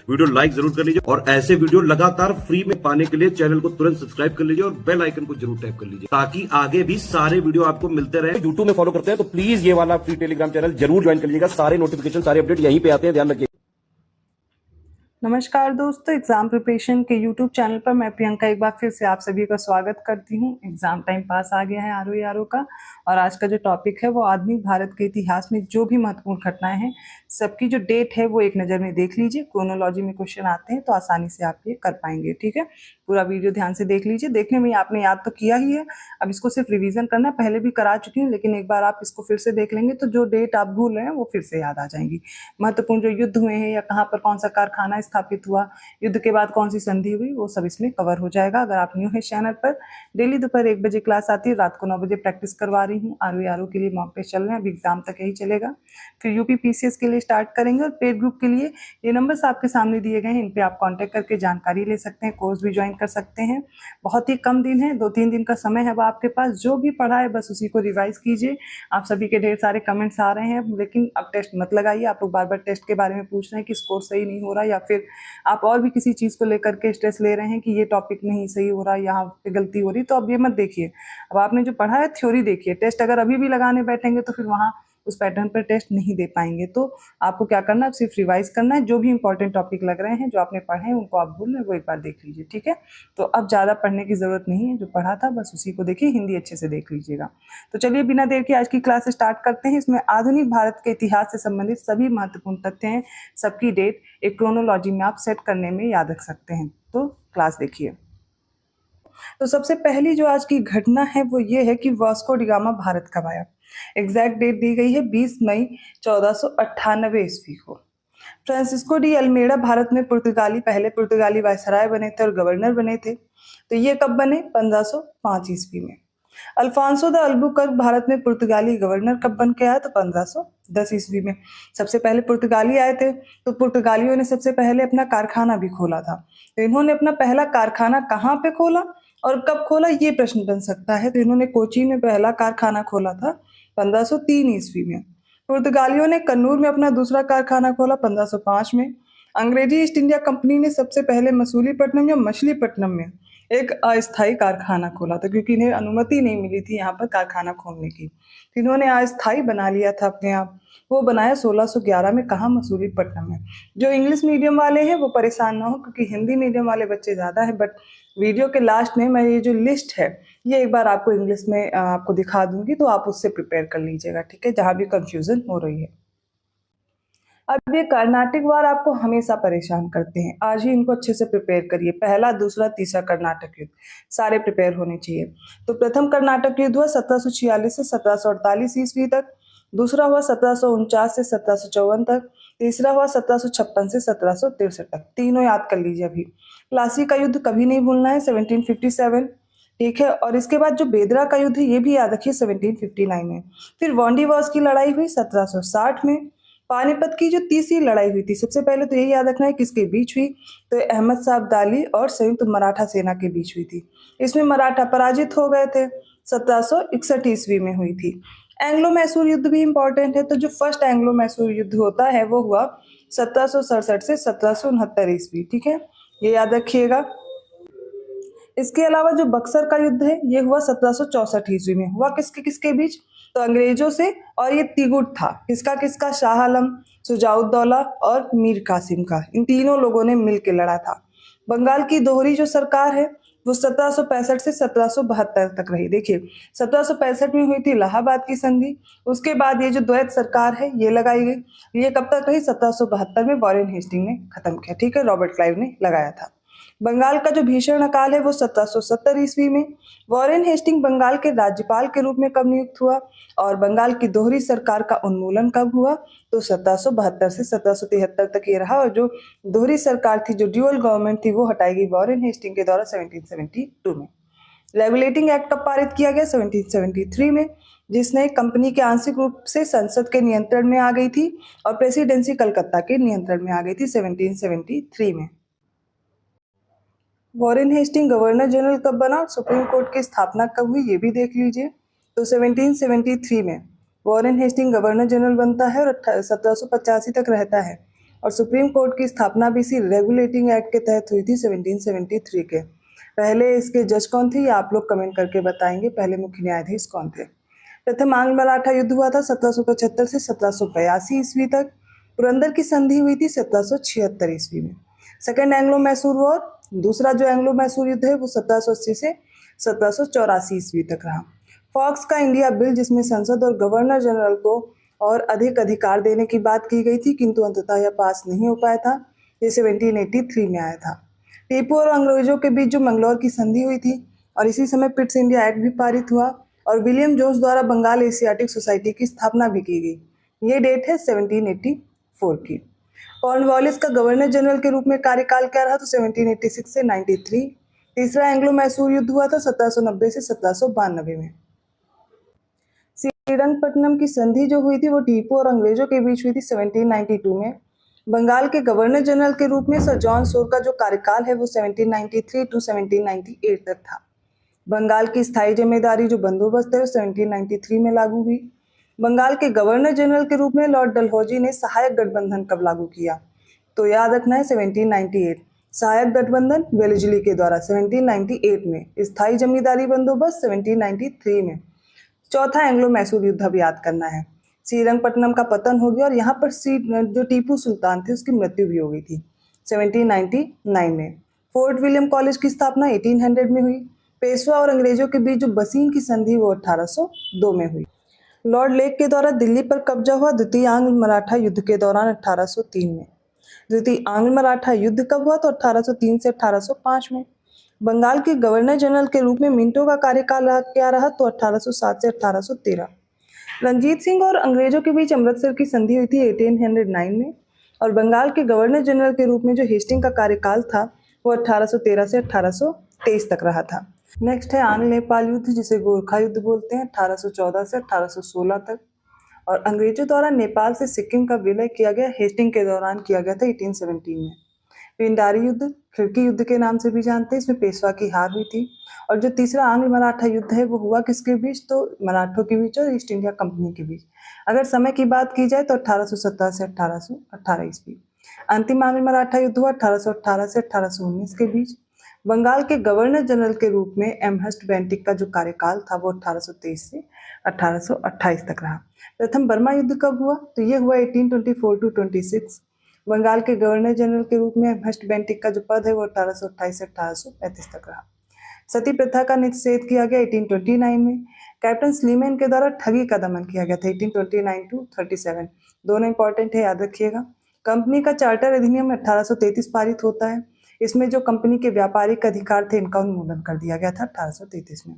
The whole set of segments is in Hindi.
वीडियो लाइक जरूर कर लीजिए और ऐसे वीडियो लगातार फ्री में पाने के लिए चैनल को तुरंत सब्सक्राइब कर लीजिए और बेल आइकन को जरूर टैप कर लीजिए ताकि आगे भी सारे वीडियो आपको मिलते रहे। यूट्यूब में फॉलो करते हैं तो प्लीज ये वाला फ्री टेलीग्राम चैनल जरूर ज्वाइन कर लीजिएगा। सारे नोटिफिकेशन सारे अपडेट यहीं पे आते हैं, ध्यान रखिए। नमस्कार दोस्तों, एग्जाम प्रिपरेशन के यूट्यूब चैनल पर मैं प्रियंका एक बार फिर से आप सभी का स्वागत करती हूं। एग्जाम टाइम पास आ गया है आरओ का, और आज का जो टॉपिक है वो आधुनिक भारत के इतिहास में जो भी महत्वपूर्ण घटनाएं हैं सबकी जो डेट है वो एक नज़र में देख लीजिए। क्रोनोलॉजी में क्वेश्चन आते हैं तो आसानी से आप ये कर पाएंगे। ठीक है, पूरा वीडियो ध्यान से देख लीजिए। देखने में आपने याद तो किया ही है, अब इसको सिर्फ रिविजन करना। पहले भी करा चुकी हूँ, लेकिन एक बार आप इसको फिर से देख लेंगे तो जो डेट आप भूल रहे हैं वो फिर से याद आ जाएंगी। महत्वपूर्ण जो युद्ध हुए हैं या कहाँ पर कौन सा कारखाना स्थापित हुआ, युद्ध के बाद कौन सी संधि हुई, वो सब इसमें कवर हो जाएगा। अगर आप न्यू है चैनल पर, डेली दोपहर 1 बजे क्लास आती है, रात को 9 बजे प्रैक्टिस करवा रही हूँ। आरओ के लिए मॉक टेस्ट चल रहे हैं, अभी एग्जाम तक यही चलेगा। फिर यूपी पीसीएस के लिए स्टार्ट करेंगे, और पेड ग्रुप के लिए ये नंबर्स आपके सामने दिए गए हैं, इन पे आप कांटेक्ट करके जानकारी ले सकते हैं, कोर्स भी ज्वाइन कर सकते हैं। बहुत ही कम दिन है, 2-3 दिन का समय है अब आपके पास। जो भी पढ़ा है बस उसी को रिवाइज कीजिए। आप सभी के ढेर सारे कमेंट्स आ रहे हैं, लेकिन अब टेस्ट मत लगाइए। आप लोग बार बार टेस्ट के बारे में पूछ रहे हैं कि स्कोर सही नहीं हो रहा, या फिर आप और भी किसी चीज़ को लेकर के स्ट्रेस ले रहे हैं कि ये टॉपिक नहीं सही हो रहा, यहाँ पे गलती हो रही, तो अब ये मत देखिए। अब आपने जो पढ़ा है थ्योरी देखिए। टेस्ट अगर अभी भी लगाने बैठेंगे तो फिर वहाँ उस पैटर्न पर टेस्ट नहीं दे पाएंगे। तो आपको क्या करना है, सिर्फ रिवाइज करना है। जो भी इंपॉर्टेंट टॉपिक लग रहे हैं, जो आपने पढ़े हैं, उनको आप भूल रहे हैं, वो एक बार देख लीजिए। ठीक है, तो अब ज़्यादा पढ़ने की ज़रूरत नहीं है, जो पढ़ा था बस उसी को देखिए। हिंदी अच्छे से देख लीजिएगा। तो चलिए बिना देर के आज की क्लास स्टार्ट करते हैं। इसमें आधुनिक भारत के इतिहास से संबंधित सभी महत्वपूर्ण तथ्य हैं, सबकी डेट एक क्रोनोलॉजी में आप सेट करने में याद रख सकते हैं। तो क्लास देखिए। तो सबसे पहली जो आज की घटना है वो ये है कि वास्को डी गामा भारत कब आया। एग्जैक्ट डेट दी गई है 20 मई 1498 ईस्वी को। फ्रांसिस्को डी अल्मेडा भारत में पहले पुर्तगाली वायसराय बने थे और गवर्नर बने थे। तो ये कब बने? 1505 ईस्वी में। अल्फांसो द अल्बुकर्क भारत में पुर्तगाली गवर्नर कब बन के आया? तो 1510 ईस्वी में। सबसे पहले पुर्तगाली आए थे, तो पुर्तगालियों ने सबसे पहले अपना कारखाना भी खोला था। तो इन्होंने अपना पहला कारखाना कहाँ पे खोला और कब खोला, ये प्रश्न बन सकता है। तो इन्होंने कोची में पहला कारखाना खोला था 1503 ईस्वी में। पुर्तगालियों ने कन्नूर में अपना दूसरा कारखाना खोला 1505 में। अंग्रेजी ईस्ट इंडिया कंपनी ने सबसे पहले मसूलीपट्टनम या मछलीपट्टनम में एक अस्थायी कारखाना खोला था, क्योंकि इन्हें अनुमति नहीं मिली थी यहाँ पर कारखाना खोलने की। तो इन्होंने अस्थायी बना लिया था अपने आप। वो बनाया 1611 में। कहाँ? मसूलीपट्टनम में। जो इंग्लिश मीडियम वाले हैं वो परेशान ना हो, क्योंकि हिंदी मीडियम वाले बच्चे ज़्यादा हैं। बट वीडियो के लास्ट में मैं ये जो लिस्ट है ये एक बार आपको इंग्लिश में आपको दिखा दूंगी, तो आप उससे प्रिपेयर कर लीजिएगा। ठीक है, जहाँ भी कंफ्यूजन हो रही है। अब ये कर्नाटक वार आपको हमेशा परेशान करते हैं, आज ही इनको अच्छे से प्रिपेयर करिए। पहला, दूसरा, तीसरा कर्नाटक युद्ध सारे प्रिपेयर होने चाहिए। तो प्रथम कर्नाटक युद्ध हुआ 1746 से 1748 ईस्वी तक। दूसरा हुआ 1749 से 1754 तक। तीसरा हुआ 1756 से 1763 तक। तीनों याद कर लीजिए अभी। प्लासी का युद्ध कभी नहीं भूलना है, 1757। ठीक है, और इसके बाद जो बेदरा का युद्ध है ये भी याद रखिए, 1759 में। फिर वांडीवास की लड़ाई हुई 1760 में। पानीपत की जो तीसरी लड़ाई हुई थी, सबसे पहले तो यही याद रखना है किसके बीच हुई, तो अहमद शाह अब्दाली और संयुक्त मराठा सेना के बीच हुई थी। इसमें मराठा पराजित हो गए थे, 1761 ईस्वी में हुई थी। एंग्लो मैसूर युद्ध भी इंपॉर्टेंट है। तो जो फर्स्ट एंग्लो मैसूर युद्ध होता है वो हुआ 1767 से 1769 ईस्वी। ठीक है, ये याद रखिएगा। इसके अलावा जो बक्सर का युद्ध है ये हुआ 1764 ईस्वी में। हुआ किसके किसके बीच? तो अंग्रेजों से, और ये तिगुट था किसका किसका? शाह आलम, शुजाउद्दौला और मीर कासिम का। इन तीनों लोगों ने मिलकर लड़ा था। बंगाल की दोहरी जो सरकार है वो 1765 से 1772 तक रही। देखिए 1765 में हुई थी इलाहाबाद की संधि। उसके बाद ये जो द्वैत सरकार है ये लगाई गई। ये कब तक रही? 1772 में वॉरेन हेस्टिंग ने खत्म किया। ठीक है, रॉबर्ट क्लाइव ने लगाया था। बंगाल का जो भीषण अकाल है वो 1770 ईस्वी में। वॉरेन हेस्टिंग बंगाल के राज्यपाल के रूप में कब नियुक्त हुआ, और बंगाल की दोहरी सरकार का उन्मूलन कब हुआ? तो 1772 से 1773 तक ये रहा, और जो दोहरी सरकार थी, जो ड्यूअल गवर्नमेंट थी, वो हटाई गई वॉरेन हेस्टिंग के द्वारा 1772 में। रेगुलेटिंग एक्ट कब पारित किया गया? 1773 में, जिसने कंपनी के आंशिक रूप से संसद के नियंत्रण में आ गई थी, और प्रेसिडेंसी कलकत्ता के नियंत्रण में आ गई थी 1773 में। वॉरेन हेस्टिंग गवर्नर जनरल कब बना? सुप्रीम कोर्ट की स्थापना कब हुई, ये भी देख लीजिए। तो 1773 में वॉरेन हेस्टिंग गवर्नर जनरल बनता है और 1785 तक रहता है। और सुप्रीम कोर्ट की स्थापना भी इसी रेगुलेटिंग एक्ट के तहत हुई थी 1773 के। पहले इसके जज कौन थे ये आप लोग कमेंट करके बताएंगे, पहले मुख्य न्यायाधीश कौन थे। प्रथम आंग्ल मराठा युद्ध हुआ था 1775 से 1782 ईस्वी तक। पुरंदर की संधि हुई थी 1776 ईस्वी में। सेकेंड एंग्लो मैसूर वॉर, दूसरा जो एंग्लो मैसूर युद्ध है वो 1780 से 1784 ईस्वी तक रहा। फॉक्स का इंडिया बिल, जिसमें संसद और गवर्नर जनरल को और अधिक अधिकार देने की बात की गई थी, किंतु अंततः यह पास नहीं हो पाया था। ये 1783 में आया था। टीपू और अंग्रेजों के बीच जो मंगलौर की संधि हुई थी और इसी समय पिट्स इंडिया एक्ट भी पारित हुआ और विलियम जोन्स द्वारा बंगाल एशियाटिक सोसाइटी की स्थापना भी की गई। ये डेट है 1784 की। कॉर्नवालिस का गवर्नर जनरल के रूप में कार्यकाल क्या रहा तो 1786 से 93। तीसरा एंग्लो मैसूर युद्ध हुआ था 1790 से 1792 में। श्रीरंगपट्टनम की संधि जो हुई थी वो टीपू और अंग्रेजों के बीच हुई थी 1792 में। बंगाल के गवर्नर जनरल के रूप में सर जॉन सोर का जो कार्यकाल है वो 1793 टू 1798 तक था। बंगाल की स्थायी जिम्मेदारी जो बंदोबस्त है वो 1793 में लागू हुई। बंगाल के गवर्नर जनरल के रूप में लॉर्ड डलहौजी ने सहायक गठबंधन कब लागू किया तो याद रखना है 1798। सहायक गठबंधन वेलेस्ली के द्वारा 1798 में, स्थायी जमींदारी बंदोबस्त 1793 में। चौथा एंग्लो मैसूर युद्ध अब याद करना है। श्रीरंगपट्टनम का पतन हो गया और यहाँ पर जो टीपू सुल्तान थे उसकी मृत्यु भी हो गई थी 1799 में। फोर्ट विलियम कॉलेज की स्थापना 1800 में हुई। पेशवा और अंग्रेजों के बीच जो बसीन की संधि वो 1802 में हुई। लॉर्ड लेक के द्वारा दिल्ली पर कब्जा हुआ द्वितीय आंग्ल मराठा युद्ध के दौरान 1803 में। द्वितीय आंग्ल मराठा युद्ध कब हुआ तो 1803 से 1805 में। बंगाल के गवर्नर जनरल के रूप में मिंटो का कार्यकाल क्या रहा तो 1807 से 1813। रंजीत सिंह और अंग्रेजों के बीच अमृतसर की संधि हुई थी 1809 में और बंगाल के गवर्नर जनरल के रूप में जो हेस्टिंग का कार्यकाल था वो 1813 से 1823 तक रहा था। नेक्स्ट है आंग्ल नेपाल युद्ध, जिसे गोरखा युद्ध बोलते हैं, 1814 से 1816 तक। और अंग्रेजों द्वारा नेपाल से सिक्किम का विलय किया गया हेस्टिंग के दौरान किया गया था 1817 में। पिंडारी युद्ध खिड़की युद्ध के नाम से भी जानते हैं, इसमें पेशवा की हार हुई थी। और जो तीसरा आंग्ल मराठा युद्ध है वो हुआ किसके बीच तो मराठों के बीच और ईस्ट इंडिया कंपनी के बीच। अगर समय की बात की जाए तो 1817 से 1818 ईस्वी। अंतिम आंग्ल मराठा युद्ध हुआ 1818 से 1819 के बीच। बंगाल के गवर्नर जनरल के रूप में एमहर्स्ट बेंटिक का जो कार्यकाल था वो 1823 से 1828 तक रहा। प्रथम बर्मा युद्ध कब हुआ तो ये हुआ 1824 टू 26। बंगाल के गवर्नर जनरल के रूप में एमहर्स्ट बेंटिक का जो पद है वो 1828 से 1835 तक रहा। सती प्रथा का निषेध किया गया 1829 में। कैप्टन स्लीमैन के द्वारा ठगी का दमन किया गया था 1829 टू 37। दोनों इंपॉर्टेंट है, याद रखिएगा। कंपनी का चार्टर अधिनियम 1833 पारित होता है। इसमें जो कंपनी के व्यापारिक अधिकार थे इनका उन्मूलन कर दिया गया था 1833 में।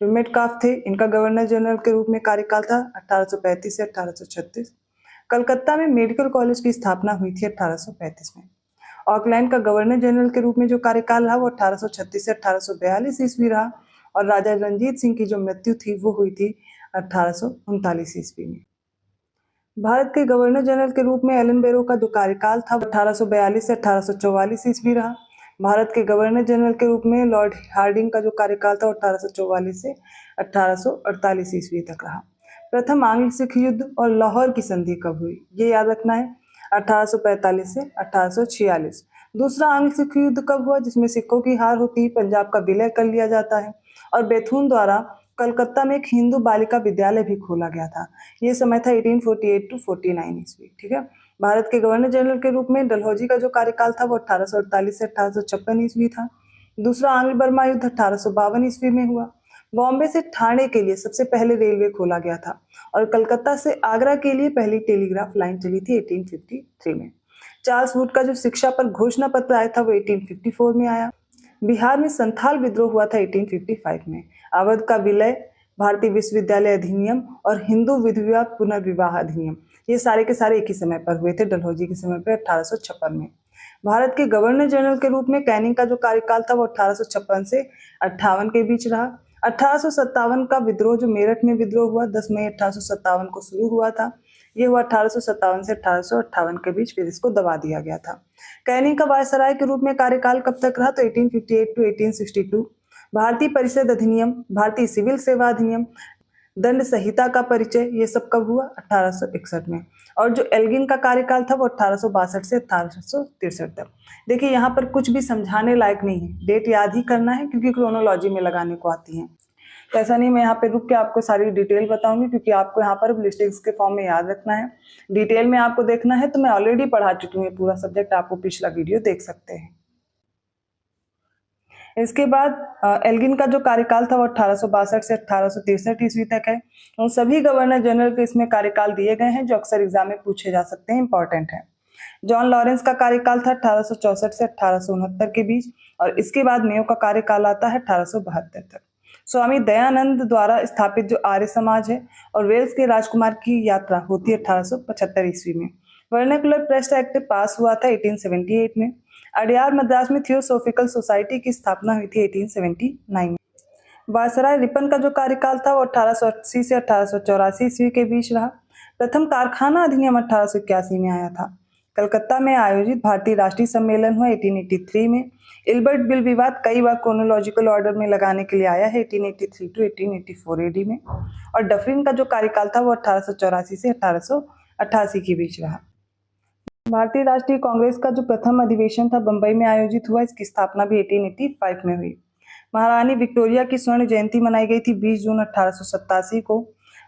जो मेटकाफ थे इनका गवर्नर जनरल के रूप में कार्यकाल था 1835 से 1836। कलकत्ता में मेडिकल कॉलेज की स्थापना हुई थी 1835 में। ऑकलैंड का गवर्नर जनरल के रूप में जो कार्यकाल रहा वो 1836 से 1842 ईस्वी रहा और राजा रंजीत सिंह की जो मृत्यु थी वो हुई थी 1839 ईस्वी में। भारत के गवर्नर जनरल के रूप में एलन बेरो का जो कार्यकाल था 1842 से 1844 ईस्वी रहा। भारत के गवर्नर जनरल के रूप में लॉर्ड हार्डिंग का जो कार्यकाल था 1844 से 1848 ईस्वी तक रहा। प्रथम आंग्ल सिख युद्ध और लाहौर की संधि कब हुई ये याद रखना है 1845 से 1846। दूसरा आंग्ल सिख युद्ध कब हुआ जिसमें सिखों की हार होती, पंजाब का विलय कर लिया जाता है और बेथून द्वारा कलकत्ता में एक हिंदू बालिका विद्यालय भी खोला गया था। ये समय था 1848 टू 49 ईस्वी। ठीक है। भारत के गवर्नर जनरल के रूप में डलहौजी का जो कार्यकाल था वो 1848 से 1856 ईस्वी था। दूसरा आंग्ल बर्मा युद्ध 1852 ईस्वी में हुआ। बॉम्बे से ठाणे के लिए सबसे पहले रेलवे खोला गया था और कलकत्ता से आगरा के लिए पहली टेलीग्राफ लाइन चली थी 1853 में। चार्ल्स वुड का जो शिक्षा पर घोषणा पत्र आया था वो 1854 में आया। बिहार में संथाल विद्रोह हुआ था 1855 में। अवध का विलय, भारतीय विश्वविद्यालय अधिनियम और हिंदू विधवा पुनर्विवाह अधिनियम ये सारे के सारे एक ही समय पर हुए थे, डलहौजी के समय पर 1856 में। भारत के गवर्नर जनरल के रूप में कैनिंग का जो कार्यकाल था वो 1856 से 58 के बीच रहा। 1857 का विद्रोह जो मेरठ में विद्रोह हुआ 10 मई 1857 को शुरू हुआ था। ये हुआ 1857 से 1858 के बीच, फिर इसको दबा दिया गया था। कैनिंग का वायसराय के रूप में कार्यकाल कब तक रहा तो 1858 टू 1862। भारतीय परिषद अधिनियम, भारतीय सिविल सेवा अधिनियम, दंड संहिता का परिचय, ये सब कब हुआ? 1861 में। और जो एल्गिन का कार्यकाल था वो 1862 से 1863 तक। देखिए यहाँ पर कुछ भी समझाने लायक नहीं है, डेट याद ही करना है क्योंकि क्रोनोलॉजी में लगाने को आती है। तो ऐसा नहीं मैं यहाँ पे रुक के आपको सारी डिटेल बताऊंगी क्योंकि आपको यहाँ पर लिस्टिंग्स के फॉर्म में याद रखना है। डिटेल में आपको देखना है तो मैं ऑलरेडी पढ़ा चुकी हूँ पूरा सब्जेक्ट, आपको पिछला वीडियो देख सकते हैं। इसके बाद एल्गिन का जो कार्यकाल था वो 1862 से 1863 ईस्वी तक है। उन सभी गवर्नर जनरल के इसमें कार्यकाल दिए गए हैं जो अक्सर एग्जाम में पूछे जा सकते हैं, इंपॉर्टेंट है। जॉन लॉरेंस का कार्यकाल था 1864 से 1869 के बीच, और इसके बाद मेयो का कार्यकाल आता है 1872 तक। स्वामी दयानंद द्वारा स्थापित जो आर्य समाज है और वेल्स के राजकुमार की यात्रा होती है 1875 ईस्वी में। वर्नाकुलर प्रेस एक्ट पास हुआ था 1878 में। अडयार मद्रास में थियोसोफिकल सोसाइटी की स्थापना हुई थी 1879 में। वायसराय रिपन का जो कार्यकाल था वो 1880 से 1884 ईस्वी के बीच रहा। प्रथम कारखाना अधिनियम 1881 में आया था। कलकत्ता में आयोजित भारतीय राष्ट्रीय सम्मेलन हुआ 1883 में। इल्बर्ट बिल विवाद कई बार क्रोनोलॉजिकल ऑर्डर में लगाने के लिए आया है 1883 टू 1884 एडी में। और डफरिन का जो कार्यकाल था वो 1884 से 1888 के बीच रहा। भारतीय राष्ट्रीय कांग्रेस का जो प्रथम अधिवेशन था बंबई में आयोजित हुआ, इसकी स्थापना भी 1885 में हुई। महारानी विक्टोरिया की स्वर्ण जयंती मनाई गई थी 20 जून 1887 को।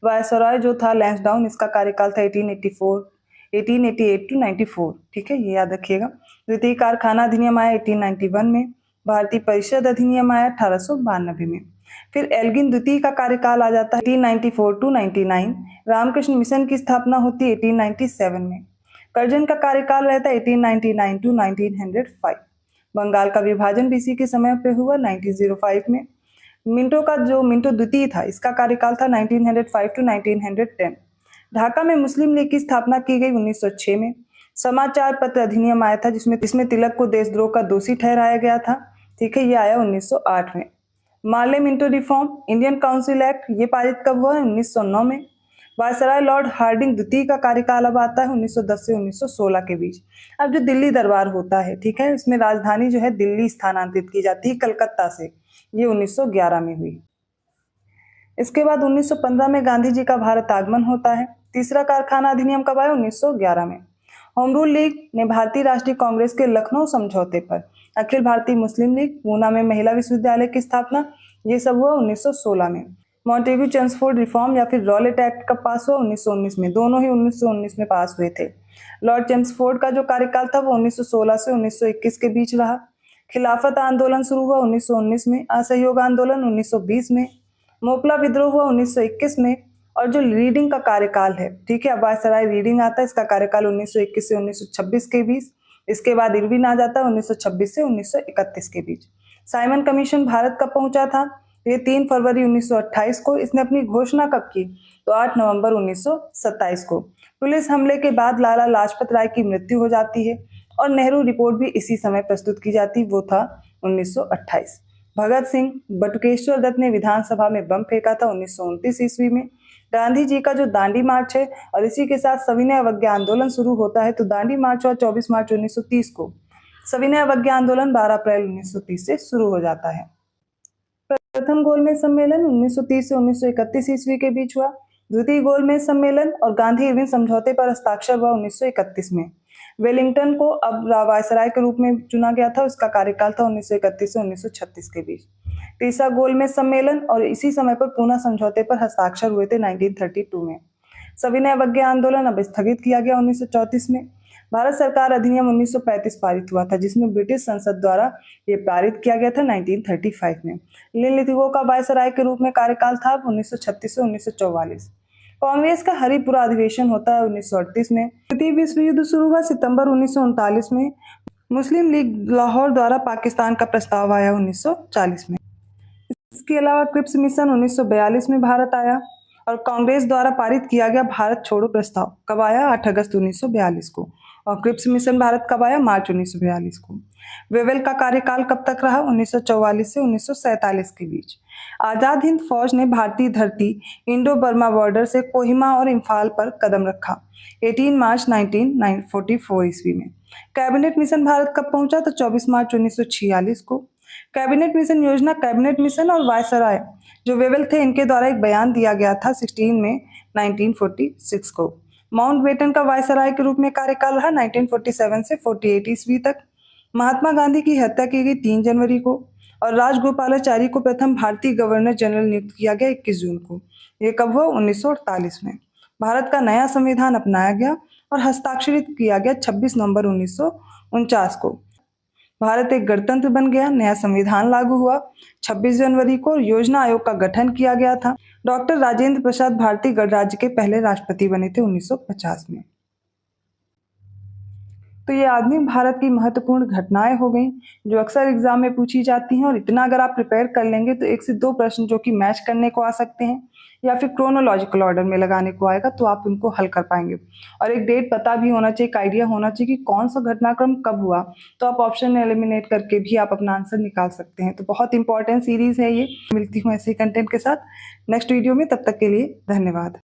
वायसराय जो था लैंसडाउन, इसका कार्यकाल था 1888 टू 94, ठीक है, ये याद रखिएगा। द्वितीय कारखाना अधिनियम आया 1891 में। भारतीय परिषद अधिनियम आया 1892 में। फिर एल्गिन द्वितीय का कार्यकाल आ जाता है 1894 टू 99। रामकृष्ण मिशन की स्थापना होती है 1897 में। कर्जन का कार्यकाल रहता है 1899 टू 1905। बंगाल का विभाजन भी इसी के समय पे हुआ 1905 में। मिंटो का जो मिंटो द्वितीय था, इसका कार्यकाल था 1905 टू 1910। ढाका में मुस्लिम लीग की स्थापना की गई 1906 में। समाचार पत्र अधिनियम आया था जिसमें तिलक को देशद्रोह का दोषी ठहराया गया था, ठीक है, ये आया 1908 में। Morley Minto reform Indian council act, ये पारित कब हुआ? 1909 में। वायसराय लॉर्ड हार्डिंग द्वितीय का कार्यकाल अब आता है 1910 से 1916 के बीच। अब जो दिल्ली दरबार होता है, ठीक है, इसमें राजधानी जो है दिल्ली स्थानांतरित की जाती है कलकत्ता से, ये 1911 में हुई। इसके बाद 1915 में गांधी जी का भारत आगमन होता है। तीसरा कारखाना अधिनियम कब आया? 1911 में। होम रूल लीग ने भारतीय राष्ट्रीय कांग्रेस के लखनऊ समझौते पर अखिल भारतीय मुस्लिम लीग, पूना में महिला विश्वविद्यालय की स्थापना, ये सब हुआ 1916 में। मॉन्टेग्यू चेम्सफोर्ड रिफॉर्म या फिर रॉलेट एक्ट कब पास हुआ? 1919 में। दोनों ही 1919 में पास हुए थे। लॉर्ड चेम्सफोर्ड का जो कार्यकाल था वो 1916 से 1921 के बीच रहा। खिलाफत आंदोलन शुरू हुआ 1919 में। असहयोग आंदोलन 1920 में। मोपला विद्रोह हुआ 1921 में। और जो रीडिंग का कार्यकाल है, ठीक है, अब वायसराय रीडिंग आता है, इसका कार्यकाल 1921 से 1926 के बीच। इसके बाद इरविन आ जाता है 1926 से 1931 के बीच। साइमन कमीशन भारत कब पहुंचा था? ये 3 फरवरी 1928 को। इसने अपनी घोषणा कब की? तो 8 नवंबर 1927 को। पुलिस हमले के बाद लाला लाजपत राय की मृत्यु हो जाती है और नेहरू रिपोर्ट भी इसी समय प्रस्तुत की जाती, वो था 1928। भगत सिंह बटुकेश्वर दत्त ने विधानसभा में बम फेंका था 1929 ईस्वी में। गांधी जी का जो दांडी मार्च है और इसी के साथ सविनय अवज्ञा आंदोलन शुरू होता है, तो दांडी मार्च हुआ 24 मार्च 1930 को। सविनय अवज्ञा आंदोलन 12 अप्रैल 1930 से शुरू हो जाता है। प्रथम गोलमेज सम्मेलन 1930 से 1931 ईस्वी के बीच हुआ। द्वितीय गोलमेज सम्मेलन और गांधी इरविन समझौते पर हस्ताक्षर हुआ 1931 में। वेलिंगटन को अब वायसराय के रूप में चुना गया था, उसका कार्यकाल था 1931 से 1936 के बीच। तीसरा गोलमेज सम्मेलन और इसी समय पर पूना समझौते पर हस्ताक्षर हुए थे 1932 में। सविनय अवज्ञा आंदोलन अब स्थगित किया गया 1934 में। भारत सरकार अधिनियम 1935 पारित हुआ था जिसमें ब्रिटिश संसद द्वारा ये पारित किया गया था 1935 में। लिनलिथगो का वायसराय के रूप में कार्यकाल था 1936 से 1944। कांग्रेस का हरिपुरा अधिवेशन होता है 1938 में। द्वितीय विश्व युद्ध शुरू हुआ सितंबर 1939 में। मुस्लिम लीग लाहौर द्वारा पाकिस्तान का प्रस्ताव आया 1940 में। इसके अलावा क्रिप्स मिशन 1942 में भारत आया और कांग्रेस द्वारा पारित किया गया भारत छोड़ो प्रस्ताव कब आया? 8 अगस्त 1942 को। और क्रिप्स मिशन भारत कब आया? मार्च 1942 को। वेवेल का कार्यकाल कब तक रहा? 1944 से 1947 के बीच। आजाद हिंद फौज ने भारतीय धरती इंडो बर्मा बॉर्डर से कोहिमा और इम्फाल पर कदम रखा 18 मार्च 1944 ईस्वी में। कैबिनेट मिशन भारत कब पहुंचा? तो 24 मार्च 1946 को। कैबिनेट मिशन योजना, कैबिनेट मिशन और वायसराय जो वेवेल थे, इनके द्वारा एक बयान दिया गया था 16 में 1946 को। माउंटबेटन का वायसराय के रूप में कार्यकाल रहा 1947 से 48 ईस्वी तक। महात्मा गांधी की हत्या की गई 3 जनवरी को और राजगोपालाचारी को प्रथम भारतीय गवर्नर जनरल नियुक्त किया गया 21 जून को। ये कब हुआ? 1948 में। भारत का नया संविधान अपनाया गया और हस्ताक्षरित किया गया 26 नवंबर 1949 को। भारत एक गणतंत्र बन गया, नया संविधान लागू हुआ 26 जनवरी को। योजना आयोग का गठन किया गया था। डॉक्टर राजेंद्र प्रसाद भारतीय गणराज्य के पहले राष्ट्रपति बने थे 1950 में। तो ये आधुनिक भारत की महत्वपूर्ण घटनाएं हो गई जो अक्सर एग्जाम में पूछी जाती हैं, और इतना अगर आप प्रिपेयर कर लेंगे तो 1 से 2 प्रश्न जो कि मैच करने को आ सकते हैं या फिर क्रोनोलॉजिकल ऑर्डर में लगाने को आएगा, तो आप उनको हल कर पाएंगे। और एक डेट पता भी होना चाहिए, एक आइडिया होना चाहिए कि कौन सा घटनाक्रम कब हुआ, तो आप ऑप्शन एलिमिनेट करके भी आप अपना आंसर निकाल सकते हैं। तो बहुत इंपॉर्टेंट सीरीज है ये। मिलती हूँ ऐसे ही कंटेंट के साथ नेक्स्ट वीडियो में, तब तक के लिए धन्यवाद।